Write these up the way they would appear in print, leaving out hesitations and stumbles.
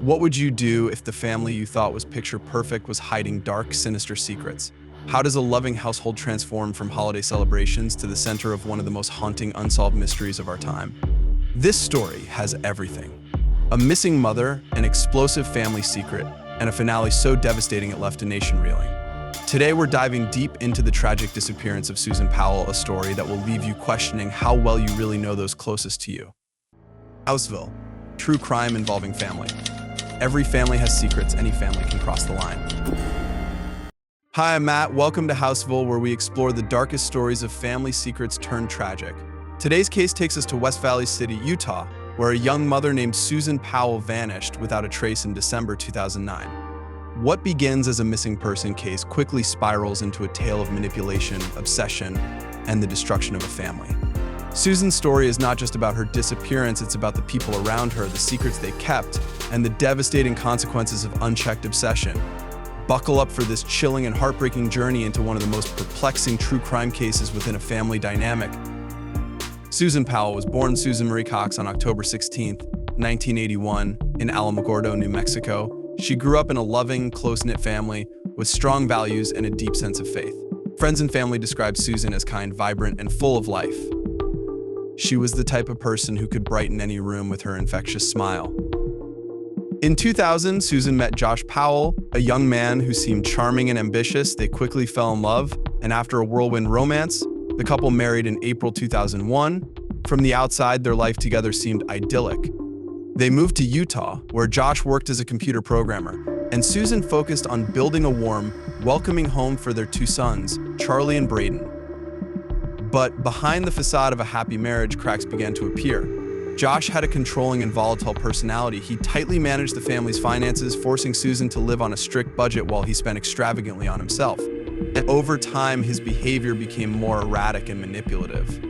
What would you do if the family you thought was picture perfect was hiding dark, sinister secrets? How does a loving household transform from holiday celebrations to the center of one of the most haunting unsolved mysteries of our time? This story has everything. A missing mother, an explosive family secret, and a finale so devastating it left a nation reeling. Today we're diving deep into the tragic disappearance of Susan Powell, a story that will leave you questioning how well you really know those closest to you. Houseville, true crime involving family. Every family has secrets, any family can cross the line. Hi, I'm Matt. Welcome to Houseville, where we explore the darkest stories of family secrets turned tragic. Today's case takes us to West Valley City, Utah, where a young mother named Susan Powell vanished without a trace in December 2009. What begins as a missing person case quickly spirals into a tale of manipulation, obsession, and the destruction of a family. Susan's story is not just about her disappearance, it's about the people around her, the secrets they kept, and the devastating consequences of unchecked obsession. Buckle up for this chilling and heartbreaking journey into one of the most perplexing true crime cases within a family dynamic. Susan Powell was born Susan Marie Cox on October 16, 1981, in Alamogordo, New Mexico. She grew up in a loving, close-knit family with strong values and a deep sense of faith. Friends and family described Susan as kind, vibrant, and full of life. She was the type of person who could brighten any room with her infectious smile. In 2000, Susan met Josh Powell, a young man who seemed charming and ambitious. They quickly fell in love, and after a whirlwind romance, the couple married in April 2001. From the outside, their life together seemed idyllic. They moved to Utah, where Josh worked as a computer programmer, and Susan focused on building a warm, welcoming home for their two sons, Charlie and Braden. But behind the facade of a happy marriage, cracks began to appear. Josh had a controlling and volatile personality. He tightly managed the family's finances, forcing Susan to live on a strict budget while he spent extravagantly on himself. And over time, his behavior became more erratic and manipulative.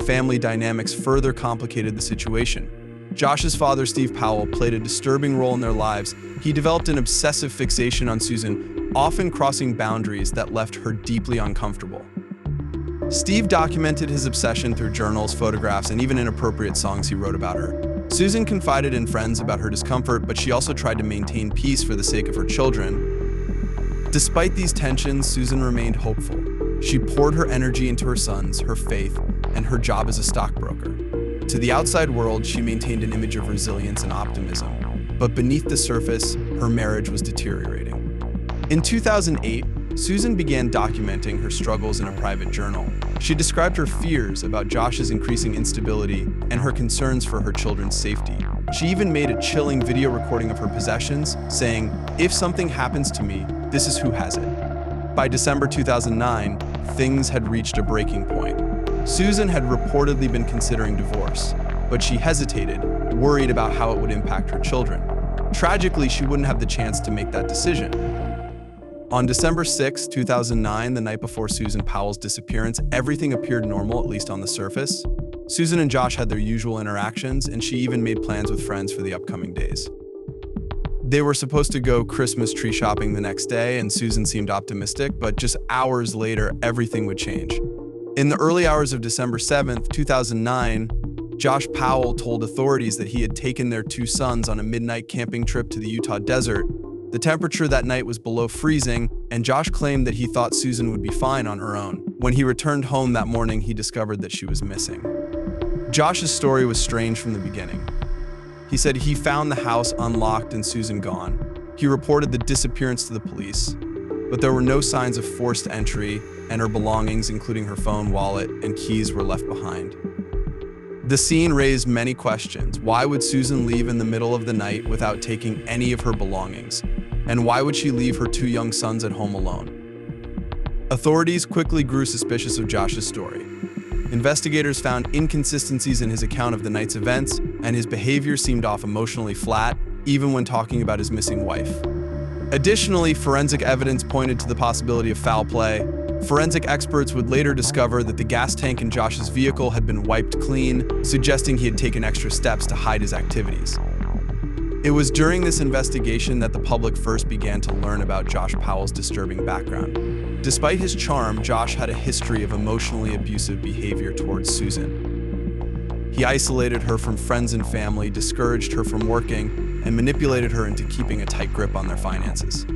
Family dynamics further complicated the situation. Josh's father, Steve Powell, played a disturbing role in their lives. He developed an obsessive fixation on Susan, often crossing boundaries that left her deeply uncomfortable. Steve documented his obsession through journals, photographs, and even inappropriate songs he wrote about her. Susan confided in friends about her discomfort, but she also tried to maintain peace for the sake of her children. Despite these tensions, Susan remained hopeful. She poured her energy into her sons, her faith, and her job as a stockbroker. To the outside world, she maintained an image of resilience and optimism, but beneath the surface, her marriage was deteriorating. In 2008, Susan began documenting her struggles in a private journal. She described her fears about Josh's increasing instability and her concerns for her children's safety. She even made a chilling video recording of her possessions, saying, "If something happens to me, this is who has it." By December 2009, things had reached a breaking point. Susan had reportedly been considering divorce, but she hesitated, worried about how it would impact her children. Tragically, she wouldn't have the chance to make that decision. On December 6, 2009, the night before Susan Powell's disappearance, everything appeared normal, at least on the surface. Susan and Josh had their usual interactions, and she even made plans with friends for the upcoming days. They were supposed to go Christmas tree shopping the next day, and Susan seemed optimistic, but just hours later, everything would change. In the early hours of December 7th, 2009, Josh Powell told authorities that he had taken their two sons on a midnight camping trip to the Utah desert. The temperature that night was below freezing, and Josh claimed that he thought Susan would be fine on her own. When he returned home that morning, he discovered that she was missing. Josh's story was strange from the beginning. He said he found the house unlocked and Susan gone. He reported the disappearance to the police, but there were no signs of forced entry, and her belongings, including her phone, wallet, and keys, were left behind. The scene raised many questions. Why would Susan leave in the middle of the night without taking any of her belongings? And why would she leave her two young sons at home alone? Authorities quickly grew suspicious of Josh's story. Investigators found inconsistencies in his account of the night's events, and his behavior seemed off, emotionally flat, even when talking about his missing wife. Additionally, forensic evidence pointed to the possibility of foul play. Forensic experts would later discover that the gas tank in Josh's vehicle had been wiped clean, suggesting he had taken extra steps to hide his activities. It was during this investigation that the public first began to learn about Josh Powell's disturbing background. Despite his charm, Josh had a history of emotionally abusive behavior towards Susan. He isolated her from friends and family, discouraged her from working, and manipulated her into keeping a tight grip on their finances.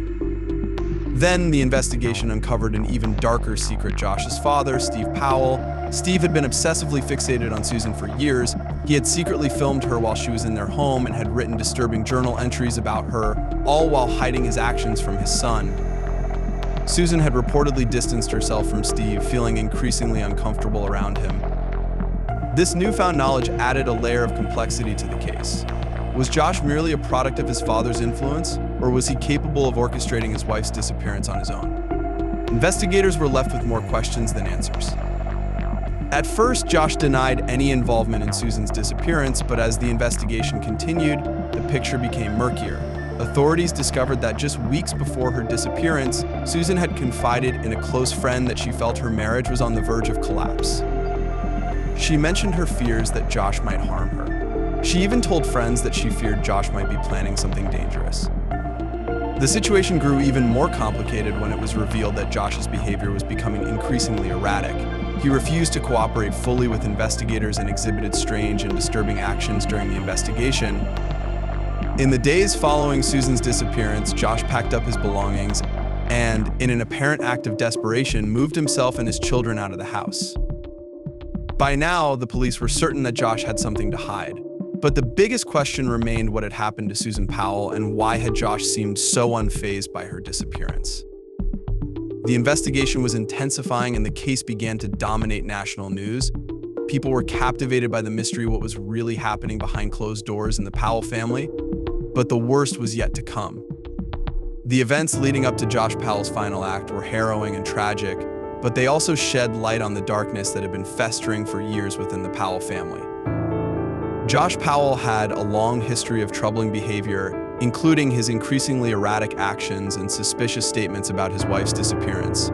Then the investigation uncovered an even darker secret. Josh's father, Steve Powell. Steve had been obsessively fixated on Susan for years. He had secretly filmed her while she was in their home and had written disturbing journal entries about her, all while hiding his actions from his son. Susan had reportedly distanced herself from Steve, feeling increasingly uncomfortable around him. This newfound knowledge added a layer of complexity to the case. Was Josh merely a product of his father's influence, or was he capable of orchestrating his wife's disappearance on his own? Investigators were left with more questions than answers. At first, Josh denied any involvement in Susan's disappearance, but as the investigation continued, the picture became murkier. Authorities discovered that just weeks before her disappearance, Susan had confided in a close friend that she felt her marriage was on the verge of collapse. She mentioned her fears that Josh might harm her. She even told friends that she feared Josh might be planning something dangerous. The situation grew even more complicated when it was revealed that Josh's behavior was becoming increasingly erratic. He refused to cooperate fully with investigators and exhibited strange and disturbing actions during the investigation. In the days following Susan's disappearance, Josh packed up his belongings and, in an apparent act of desperation, moved himself and his children out of the house. By now, the police were certain that Josh had something to hide. But the biggest question remained what had happened to Susan Powell and why had Josh seemed so unfazed by her disappearance. The investigation was intensifying and the case began to dominate national news. People were captivated by the mystery of what was really happening behind closed doors in the Powell family, but the worst was yet to come. The events leading up to Josh Powell's final act were harrowing and tragic, but they also shed light on the darkness that had been festering for years within the Powell family. Josh Powell had a long history of troubling behavior, including his increasingly erratic actions and suspicious statements about his wife's disappearance.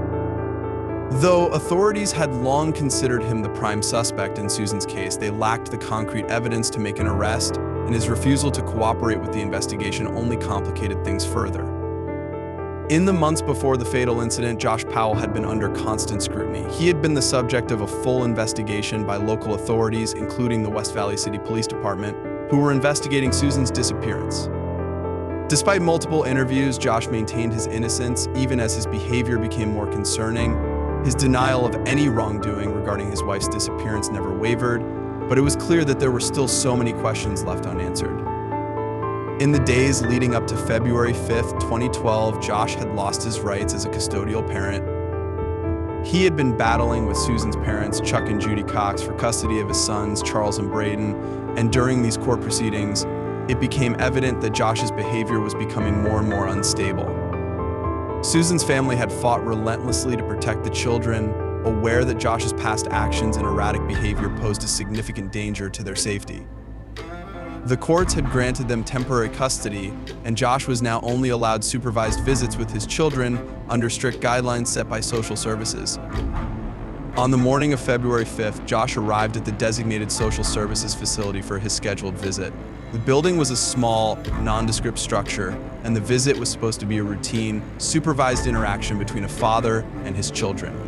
Though authorities had long considered him the prime suspect in Susan's case, they lacked the concrete evidence to make an arrest, and his refusal to cooperate with the investigation only complicated things further. In the months before the fatal incident, Josh Powell had been under constant scrutiny. He had been the subject of a full investigation by local authorities, including the West Valley City Police Department, who were investigating Susan's disappearance. Despite multiple interviews, Josh maintained his innocence, even as his behavior became more concerning. His denial of any wrongdoing regarding his wife's disappearance never wavered, but it was clear that there were still so many questions left unanswered. In the days leading up to February 5th, 2012, Josh had lost his rights as a custodial parent. He had been battling with Susan's parents, Chuck and Judy Cox, for custody of his sons, Charles and Braden, and during these court proceedings, it became evident that Josh's behavior was becoming more and more unstable. Susan's family had fought relentlessly to protect the children, aware that Josh's past actions and erratic behavior posed a significant danger to their safety. The courts had granted them temporary custody, and Josh was now only allowed supervised visits with his children under strict guidelines set by social services. On the morning of February 5th, Josh arrived at the designated social services facility for his scheduled visit. The building was a small, nondescript structure, and the visit was supposed to be a routine, supervised interaction between a father and his children.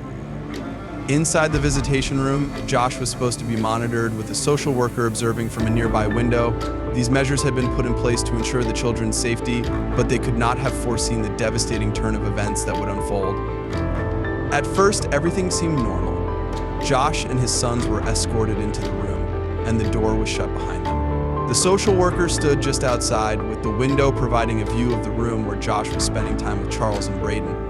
Inside the visitation room, Josh was supposed to be monitored with a social worker observing from a nearby window. These measures had been put in place to ensure the children's safety, but they could not have foreseen the devastating turn of events that would unfold. At first, everything seemed normal. Josh and his sons were escorted into the room, and the door was shut behind them. The social worker stood just outside, with the window providing a view of the room where Josh was spending time with Charles and Braden.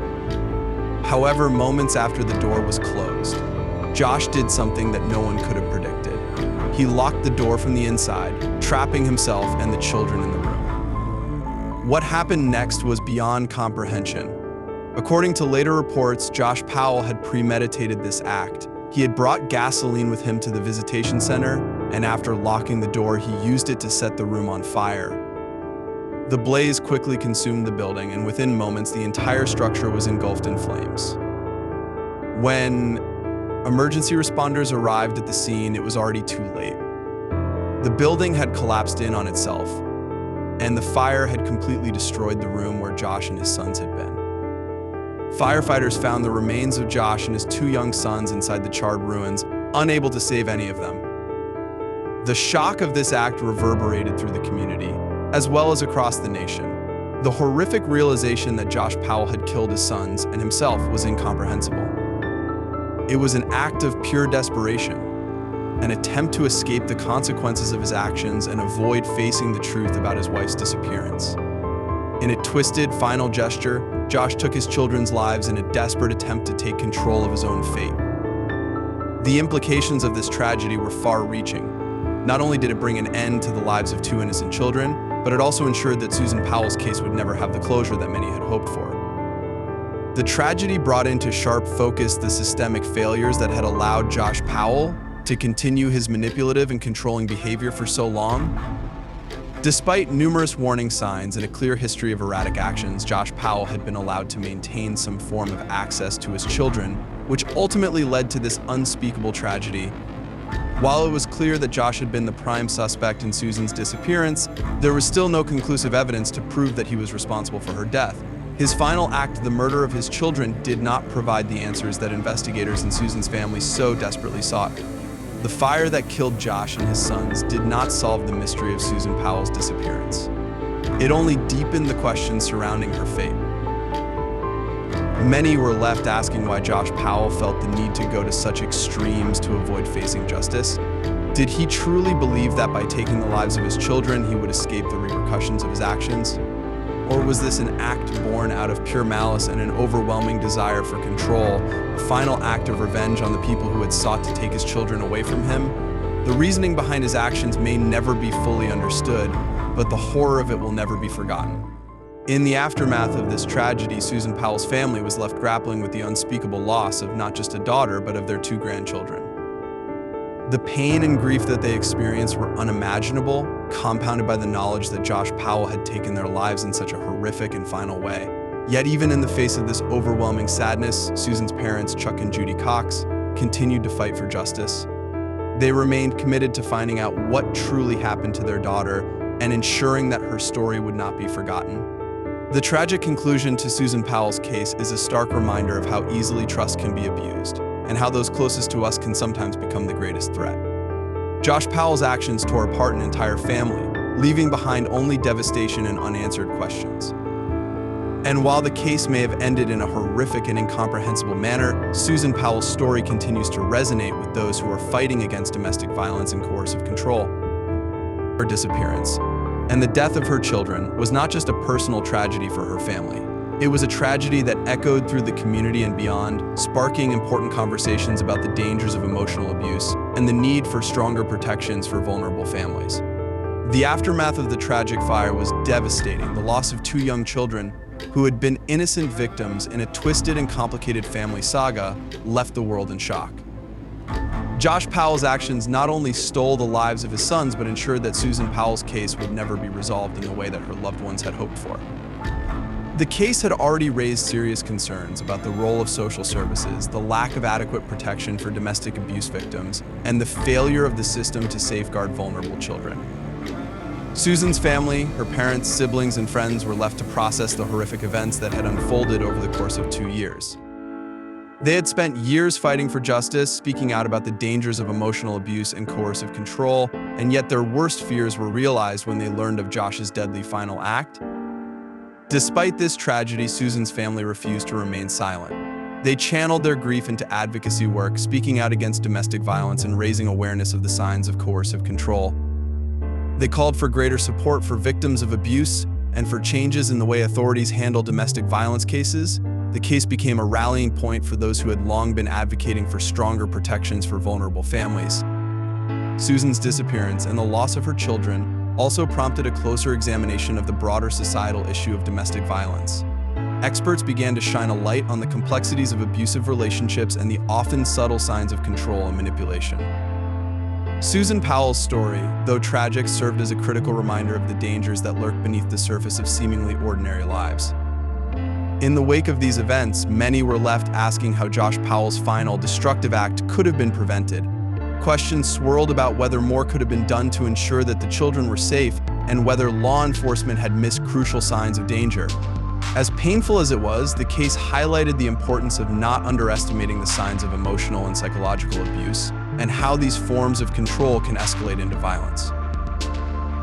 However, moments after the door was closed, Josh did something that no one could have predicted. He locked the door from the inside, trapping himself and the children in the room. What happened next was beyond comprehension. According to later reports, Josh Powell had premeditated this act. He had brought gasoline with him to the visitation center, and after locking the door, he used it to set the room on fire. The blaze quickly consumed the building, and within moments, the entire structure was engulfed in flames. When emergency responders arrived at the scene, it was already too late. The building had collapsed in on itself, and the fire had completely destroyed the room where Josh and his sons had been. Firefighters found the remains of Josh and his two young sons inside the charred ruins, unable to save any of them. The shock of this act reverberated through the community. as well as across the nation. The horrific realization that Josh Powell had killed his sons and himself was incomprehensible. It was an act of pure desperation, an attempt to escape the consequences of his actions and avoid facing the truth about his wife's disappearance. In a twisted, final gesture, Josh took his children's lives in a desperate attempt to take control of his own fate. The implications of this tragedy were far-reaching. Not only did it bring an end to the lives of two innocent children, but it also ensured that Susan Powell's case would never have the closure that many had hoped for. The tragedy brought into sharp focus the systemic failures that had allowed Josh Powell to continue his manipulative and controlling behavior for so long. Despite numerous warning signs and a clear history of erratic actions, Josh Powell had been allowed to maintain some form of access to his children, which ultimately led to this unspeakable tragedy. While it was clear that Josh had been the prime suspect in Susan's disappearance, there was still no conclusive evidence to prove that he was responsible for her death. His final act, the murder of his children, did not provide the answers that investigators and Susan's family so desperately sought. The fire that killed Josh and his sons did not solve the mystery of Susan Powell's disappearance. It only deepened the questions surrounding her fate. Many were left asking why Josh Powell felt the need to go to such extremes to avoid facing justice. Did he truly believe that by taking the lives of his children, he would escape the repercussions of his actions? Or was this an act born out of pure malice and an overwhelming desire for control, a final act of revenge on the people who had sought to take his children away from him? The reasoning behind his actions may never be fully understood, but the horror of it will never be forgotten. In the aftermath of this tragedy, Susan Powell's family was left grappling with the unspeakable loss of not just a daughter, but of their two grandchildren. The pain and grief that they experienced were unimaginable, compounded by the knowledge that Josh Powell had taken their lives in such a horrific and final way. Yet even in the face of this overwhelming sadness, Susan's parents, Chuck and Judy Cox, continued to fight for justice. They remained committed to finding out what truly happened to their daughter and ensuring that her story would not be forgotten. The tragic conclusion to Susan Powell's case is a stark reminder of how easily trust can be abused, and how those closest to us can sometimes become the greatest threat. Josh Powell's actions tore apart an entire family, leaving behind only devastation and unanswered questions. And while the case may have ended in a horrific and incomprehensible manner, Susan Powell's story continues to resonate with those who are fighting against domestic violence and coercive control. Her disappearance and the death of her children was not just a personal tragedy for her family. It was a tragedy that echoed through the community and beyond, sparking important conversations about the dangers of emotional abuse and the need for stronger protections for vulnerable families. The aftermath of the tragic fire was devastating. The loss of two young children who had been innocent victims in a twisted and complicated family saga left the world in shock. Josh Powell's actions not only stole the lives of his sons, but ensured that Susan Powell's case would never be resolved in the way that her loved ones had hoped for. The case had already raised serious concerns about the role of social services, the lack of adequate protection for domestic abuse victims, and the failure of the system to safeguard vulnerable children. Susan's family, her parents, siblings, and friends were left to process the horrific events that had unfolded over the course of 2 years. They had spent years fighting for justice, speaking out about the dangers of emotional abuse and coercive control, and yet their worst fears were realized when they learned of Josh's deadly final act. Despite this tragedy, Susan's family refused to remain silent. They channeled their grief into advocacy work, speaking out against domestic violence and raising awareness of the signs of coercive control. They called for greater support for victims of abuse and for changes in the way authorities handle domestic violence cases. The case became a rallying point for those who had long been advocating for stronger protections for vulnerable families. Susan's disappearance and the loss of her children also prompted a closer examination of the broader societal issue of domestic violence. Experts began to shine a light on the complexities of abusive relationships and the often subtle signs of control and manipulation. Susan Powell's story, though tragic, served as a critical reminder of the dangers that lurk beneath the surface of seemingly ordinary lives. In the wake of these events, many were left asking how Josh Powell's final destructive act could have been prevented. Questions swirled about whether more could have been done to ensure that the children were safe and whether law enforcement had missed crucial signs of danger. As painful as it was, the case highlighted the importance of not underestimating the signs of emotional and psychological abuse and how these forms of control can escalate into violence.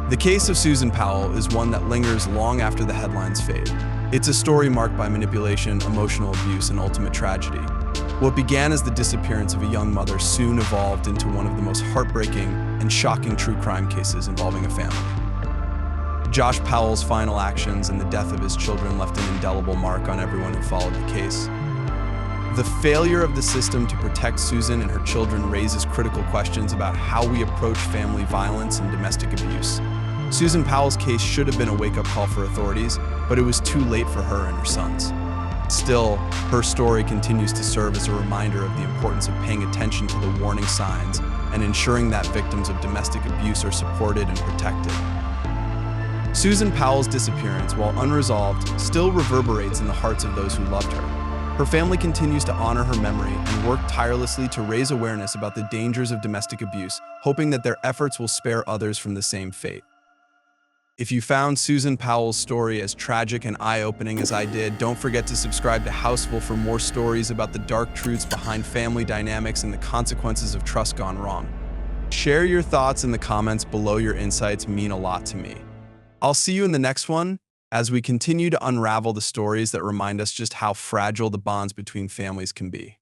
The case of Susan Powell is one that lingers long after the headlines fade. It's a story marked by manipulation, emotional abuse, and ultimate tragedy. What began as the disappearance of a young mother soon evolved into one of the most heartbreaking and shocking true crime cases involving a family. Josh Powell's final actions and the death of his children left an indelible mark on everyone who followed the case. The failure of the system to protect Susan and her children raises critical questions about how we approach family violence and domestic abuse. Susan Powell's case should have been a wake-up call for authorities, but it was too late for her and her sons. Still, her story continues to serve as a reminder of the importance of paying attention to the warning signs and ensuring that victims of domestic abuse are supported and protected. Susan Powell's disappearance, while unresolved, still reverberates in the hearts of those who loved her. Her family continues to honor her memory and work tirelessly to raise awareness about the dangers of domestic abuse, hoping that their efforts will spare others from the same fate. If you found Susan Powell's story as tragic and eye-opening as I did, don't forget to subscribe to Houseful for more stories about the dark truths behind family dynamics and the consequences of trust gone wrong. Share your thoughts in the comments below. Your insights mean a lot to me. I'll see you in the next one, as we continue to unravel the stories that remind us just how fragile the bonds between families can be.